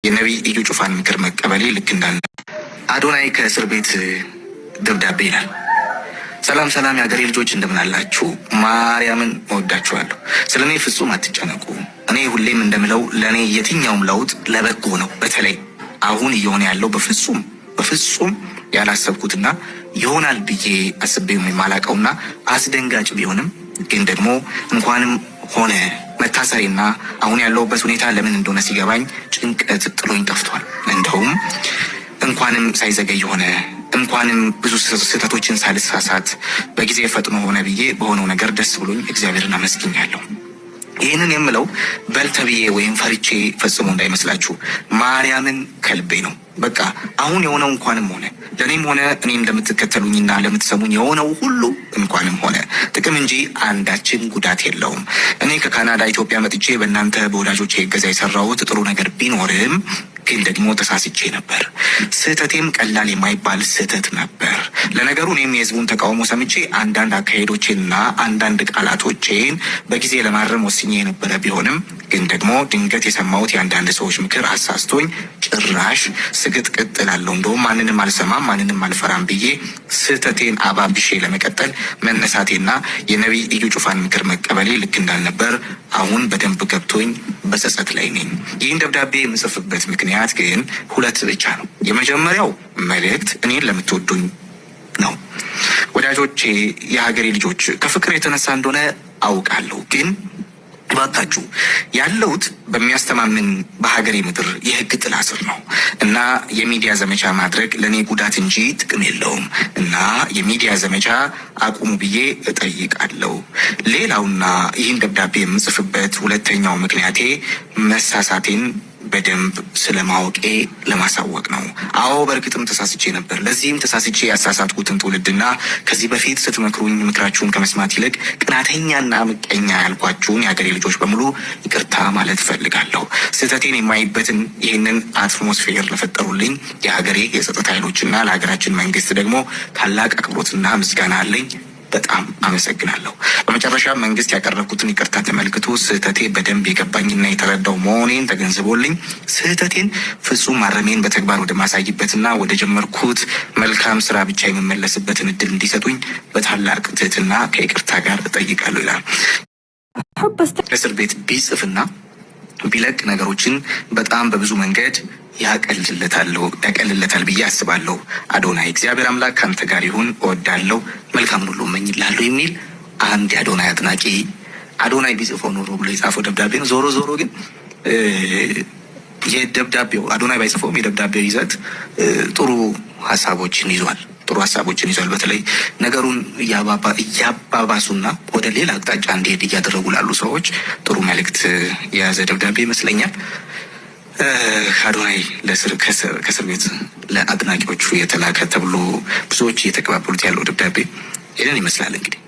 የነቢይ እዩ ጩፋን ምክር መቀበሌ ልክ እንዳለ አዶናይ ከእስር ቤት ደብዳቤ ይላል። ሰላም ሰላም የሀገሬ ልጆች እንደምን አላችሁ? ማርያምን እወዳችኋለሁ። ስለ እኔ ፍጹም አትጨነቁ። እኔ ሁሌም እንደምለው ለእኔ የትኛውም ለውጥ ለበጎ ነው። በተለይ አሁን እየሆነ ያለው በፍጹም ያላሰብኩትና ይሆናል ብዬ አስቤው የማላቀውና አስደንጋጭ ቢሆንም ግን ደግሞ እንኳንም ሆነ መታሰሬና አሁን ያለውበት ሁኔታ ለምን እንደሆነ ሲገባኝ ጭንቀት ጥሎኝ ጠፍቷል። እንደውም እንኳንም ሳይዘገይ ሆነ እንኳንም ብዙ ስህተቶችን ሳልሳሳት በጊዜ ፈጥኖ ሆነ ብዬ በሆነው ነገር ደስ ብሎኝ እግዚአብሔርን አመስግኛለሁ። ይህንን የምለው በልተብዬ ወይም ፈርቼ ፈጽሞ እንዳይመስላችሁ ማርያምን ከልቤ ነው። በቃ አሁን የሆነው እንኳንም ሆነ ለእኔም ሆነ እኔ እንደምትከተሉኝና ለምትሰሙኝ የሆነው ሁሉ እንኳንም ሆነ ጥቅም እንጂ አንዳችን ጉዳት የለውም። እኔ ከካናዳ ኢትዮጵያ መጥቼ በእናንተ በወዳጆቼ እገዛ የሰራሁት ጥሩ ነገር ቢኖርም ግን ደግሞ ተሳስቼ ነበር። ስህተቴም ቀላል የማይባል ስህተት ነበር። ለነገሩ እኔም የህዝቡን ተቃውሞ ሰምቼ አንዳንድ አካሄዶቼንና አንዳንድ ቃላቶቼን በጊዜ ለማረም ወስኜ የነበረ ቢሆንም ግን ደግሞ ድንገት የሰማሁት የአንዳንድ ሰዎች ምክር አሳስቶኝ ጭራሽ ስግጥቅጥ እላለሁ። እንደውም ማንንም አልሰማም ማንንም አልፈራም ብዬ ስህተቴን አባብሼ ለመቀጠል መነሳቴና የነቢይ እዩ ጩፋን ምክር መቀበሌ ልክ እንዳልነበር አሁን በደንብ ገብቶኝ በጸጸት ላይ ነኝ። ይህን ደብዳቤ የምጽፍበት ምክንያት ግን ሁለት ብቻ ነው። የመጀመሪያው መልእክት እኔን ለምትወዱኝ ነው። ወዳጆቼ፣ የሀገሬ ልጆች፣ ከፍቅር የተነሳ እንደሆነ አውቃለሁ ግን ባካችሁ ያለሁት በሚያስተማምን በሀገሬ ምድር የህግ ጥላ ስር ነው እና የሚዲያ ዘመቻ ማድረግ ለእኔ ጉዳት እንጂ ጥቅም የለውም እና የሚዲያ ዘመቻ አቁሙ ብዬ እጠይቃለሁ። ሌላውና ይህን ደብዳቤ የምጽፍበት ሁለተኛው ምክንያቴ መሳሳቴን በደንብ ስለማወቄ ለማሳወቅ ነው። አዎ በእርግጥም ተሳስቼ ነበር። ለዚህም ተሳስቼ ያሳሳትኩትን ትውልድና ከዚህ በፊት ስትመክሩኝ ምክራችሁን ከመስማት ይልቅ ቅናተኛና ምቀኛ ያልኳችሁን የሀገሬ ልጆች በሙሉ ይቅርታ ማለት እፈልጋለሁ። ስህተቴን የማይበትን ይህንን አትሞስፌር ለፈጠሩልኝ የሀገሬ የጸጥታ ኃይሎችና ለሀገራችን መንግስት ደግሞ ታላቅ አክብሮትና ምስጋና አለኝ። በጣም አመሰግናለሁ። በመጨረሻ መንግስት ያቀረብኩትን ይቅርታ ተመልክቶ ስህተቴ በደንብ የገባኝና የተረዳው መሆኔን ተገንዝቦልኝ ስህተቴን ፍጹም ማረሜን በተግባር ወደ ማሳይበትና ወደ ጀመርኩት መልካም ስራ ብቻ የምመለስበትን እድል እንዲሰጡኝ በታላቅ ትህትና ከይቅርታ ጋር እጠይቃለሁ ይላል። እስር ቤት ቢጽፍና ቢለቅ ነገሮችን በጣም በብዙ መንገድ ያቀልለታል ብዬ አስባለሁ። አዶናይ እግዚአብሔር አምላክ ከአንተ ጋር ይሁን፣ እወዳለሁ፣ መልካም ሁሉ እመኝልሃለሁ የሚል አንድ የአዶናይ አድናቂ አዶናይ ቢጽፈው ኖሮ ብሎ የጻፈው ደብዳቤ ነው። ዞሮ ግን የደብዳቤው አዶናይ ባይጽፈውም የደብዳቤው ይዘት ጥሩ ሀሳቦችን ይዟል። በተለይ ነገሩን እያባባሱና ወደ ሌላ አቅጣጫ እንዲሄድ እያደረጉ ላሉ ሰዎች ጥሩ መልእክት የያዘ ደብዳቤ ይመስለኛል። አዶናይ ከእስር ቤት ለአድናቂዎቹ የተላከ ተብሎ ብዙዎች እየተቀባበሉት ያለው ደብዳቤ ይህንን ይመስላል እንግዲህ